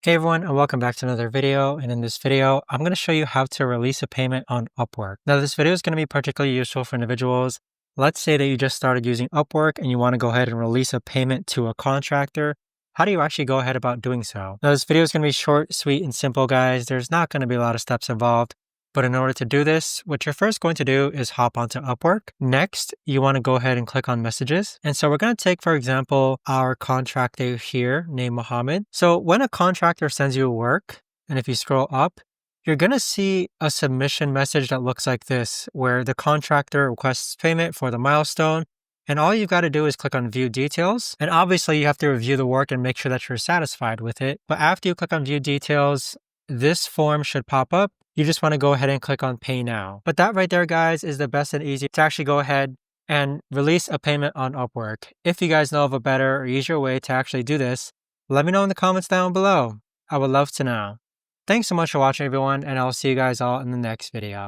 Hey everyone, and welcome back to another video. And in this video, I'm going to show you how to release a payment on Upwork. Now, this video is going to be particularly useful for individuals. Let's say that you just started using Upwork and you want to go ahead and release a payment to a contractor. How do you actually go ahead about doing so? Now, this video is going to be short, sweet, and simple, guys. There's not going to be a lot of steps involved. But in order to do this, what you're first going to do is hop onto Upwork. Next, you want to go ahead and click on messages. And so we're going to take, for example, our contractor here named Mohammed. So when a contractor sends you work, and if you scroll up, you're going to see a submission message that looks like this, where the contractor requests payment for the milestone. And all you've got to do is click on view details. And obviously you have to review the work and make sure that you're satisfied with it. But after you click on view details, this form should pop up. You just want to go ahead and click on pay now. But that right there, guys, is the best and easy to actually go ahead and release a payment on Upwork. If you guys know of a better or easier way to actually do this, let me know in the comments down below. I would love to know. Thanks so much for watching, everyone, and I'll see you guys all in the next video.